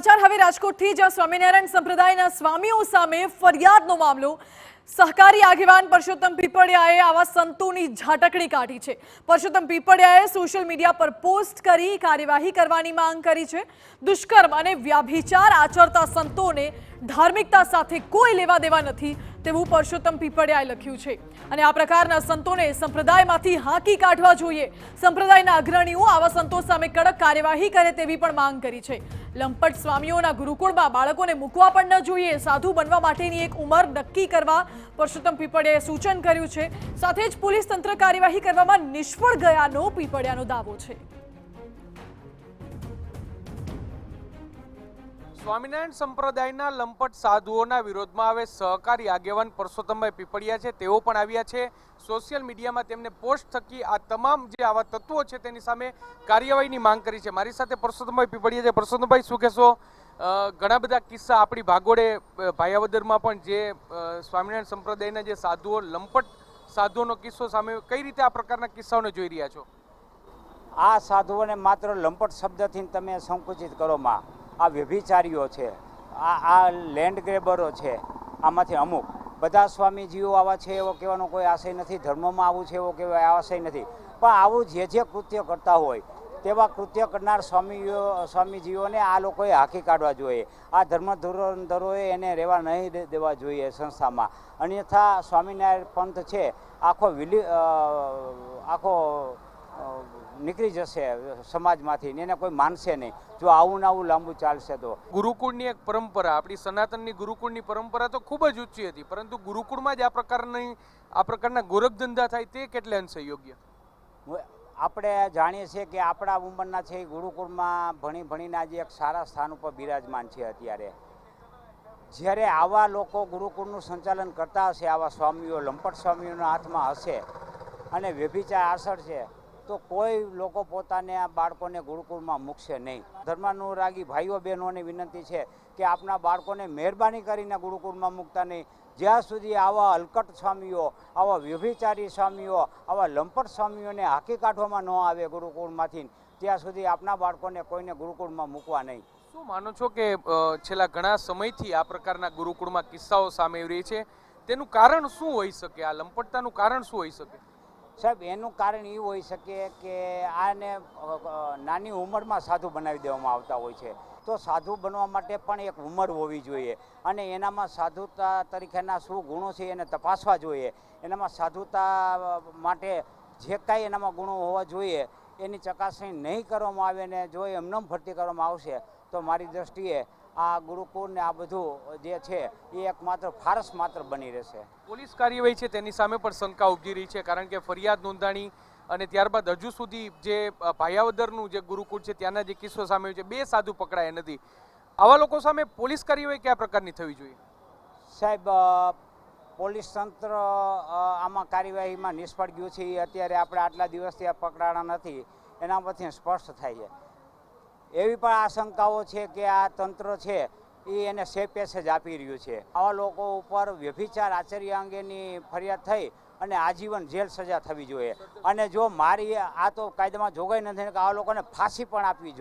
સમાચાર હવે રાજકોટથી, જ્યાં સ્વામિનારાયણ સંપ્રદાયના સ્વામીઓ સામે ફરિયાદનો મામલો। સહકારી આગેવાન પરસોત્તમ પીપળિયાએ આવા સંતોની ઝાટકણી કાઢી છે। પરસોત્તમ પીપળિયાએ સોશિયલ મીડિયા પર પોસ્ટ કરી કાર્યવાહી કરવાની માંગ કરી છે। દુષ્કર્મ અને વ્યભિચાર આચરતા સંતોને ધાર્મિકતા સાથે કોઈ લેવા દેવા નથી તેવું પરસોત્તમ પીપળિયાએ લખ્યું છે અને આ પ્રકારના સંતોને સંપ્રદાયમાંથી હાંકી કાઢવા જોઈએ। સંપ્રદાયના અગ્રણીઓ આવા સંતો સામે કડક કાર્યવાહી કરે તેવી પણ માંગ કરી છે। લંપટ સ્વામીઓના ગુરુકુળમાં બાળકોને મૂકવા પણ ન જોઈએ। સાધુ બનવા માટેની એક ઉંમર નક્કી કરવા પરસોત્તમ પીપળિયાએ સૂચન કર્યું છે। સાથે જ પોલીસ તંત્ર કાર્યવાહી કરવામાં નિષ્ફળ ગયાનો પીપળિયાનો દાવો છે। સ્વામિનારાયણ સંપ્રદાયના લંપટ સાધુઓના વિરોધમાં હવે સહકારી આગેવાન પરસોત્તમભાઈ પીપળિયા છે તેઓ પણ આવ્યા છે। સોશિયલ મીડિયામાં તેમને પોસ્ટ થકી આ તમામ જે આવા તત્વો છે તેની સામે કાર્યવાહીની માંગ કરી છે। મારી સાથે પરસોત્તમભાઈ પીપળિયા છે। પરસોત્તમભાઈ, શું કહેશો? ઘણા બધા કિસ્સા આપણી ભાગોળે ભાયાવદરમાં પણ જે સ્વામિનારાયણ સંપ્રદાયના જે સાધુઓ લંપટ સાધુઓનો કિસ્સો સામે, કઈ રીતે આ પ્રકારના કિસ્સાઓને જોઈ રહ્યા છો? આ સાધુઓને માત્ર લંપટ શબ્દથી તમે સંકુચિત કરોમાં આ વ્યભિચારીઓ છે, આ લેન્ડ ગ્રેબરો છે, આમાંથી અમુક બધા સ્વામીજીઓ આવા છે એવો કહેવાનો કોઈ આશય નથી, ધર્મમાં આવું છે એવો કહેવાય આશય નથી, પણ આવું જે કૃત્ય કરતા હોય તેવા કૃત્ય કરનાર સ્વામીજીઓને આ લોકોએ હાંકી કાઢવા જોઈએ। આ ધર્મ ધુરંધરોએ એને રહેવા નહીં દેવા જોઈએ સંસ્થામાં, અન્યથા સ્વામિનારાયણ પંથ છે આખો નીકળી જશે સમાજમાંથી, એને કોઈ માનશે નહીં જો આવું ને આવું લાંબુ ચાલશે તો। ગુરુકુળની એક પરંપરા, આપણી સનાતનની ગુરુકુળની પરંપરા તો ખૂબ જ ઊંચી હતી, પરંતુ ગુરુકુળમાં જ આ પ્રકારના ગોરખધંધા થાય તે કેટલે અંશે યોગ્ય? આપણે જાણીએ છીએ કે આપણા ઉંમરના છે એ ગુરુકુળમાં ભણીને આજે એક સારા સ્થાન ઉપર બિરાજમાન છે। અત્યારે જ્યારે આવા લોકો ગુરુકુળનું સંચાલન કરતા હશે, આવા સ્વામીઓ લંપટ સ્વામીઓના હાથમાં હશે અને વ્યભિચાર આચરશે તો કોઈ લોકો પોતાને આ બાળકોને ગુરુકુળમાં મૂકશે નહીં। ધર્માનુરાગી ભાઈઓ બહેનોને વિનંતી છે કે આપણા બાળકોને મહેરબાની કરીને ગુરુકુળમાં મૂકતા નહીં। જ્યાં સુધી આવા હલકટ સ્વામીઓ, આવા વ્યભિચારી સ્વામીઓ, આવા લંપટ સ્વામીઓને હાંકી કાઢવામાં ન આવે ગુરુકુળમાંથી, ત્યાં સુધી આપણા બાળકોને કોઈને ગુરુકુળમાં મૂકવા નહીં। શું માનો છો કે છેલ્લા ઘણા સમયથી આ પ્રકારના ગુરુકુળમાં કિસ્સાઓ સામે આવી રહી છે, તેનું કારણ શું હોઈ શકે? આ લંપટતાનું કારણ શું હોઈ શકે? સાહેબ, એનું કારણ એ હોઈ શકે કે આને નાની ઉંમરમાં સાધુ બનાવી દેવામાં આવતા હોય છે, તો સાધુ બનવા માટે પણ એક ઉંમર હોવી જોઈએ અને એનામાં સાધુતા તરીકેના શું ગુણો છે એને તપાસવા જોઈએ। એનામાં સાધુતા માટે જે કાંઈ એનામાં ગુણો હોવા જોઈએ એની ચકાસણી નહીં કરવામાં આવે ને જો એમનેમ ભરતી કરવામાં આવશે તો મારી દ્રષ્ટિએ આ ગુરુકુળ ને આ બધું જે છે એ એકમાત્ર ફારસ માત્ર બની રહેશે। પોલીસ કાર્યવાહી છે તેની સામે પણ શંકા ઉભી રહી છે, કારણ કે ફરિયાદ નોંધાણી અને ત્યારબાદ હજુ સુધી જે ભાયાવદરનું જે ગુરુકુળ છે ત્યાંના જે કિસ્સો સામે આવ્યો છે, 2 સાધુ પકડાયા નથી। આવા લોકો સામે પોલીસ કાર્યવાહી કયા પ્રકારની થવી જોઈએ? સાહેબ, પોલીસ તંત્ર આમાં કાર્યવાહીમાં નિષ્ફળ ગયું છે એ અત્યારે આપણે આટલા દિવસથી આ પકડાણા નથી એના પરથી સ્પષ્ટ થાય છે। એવી પણ આશંકાઓ છે કે આ તંત્ર છે એ એને સેફ પેસેજ આપી રહ્યું છે। આવા લોકો ઉપર વ્યભિચાર આચર્ય અંગેની ફરિયાદ થઈ અને આજીવન જેલ સજા થવી જોઈએ અને જો મારી આ તો કાયદામાં જોગવાઈ નથી કે આવા લોકોને ફાંસી પણ આપવી જોઈએ।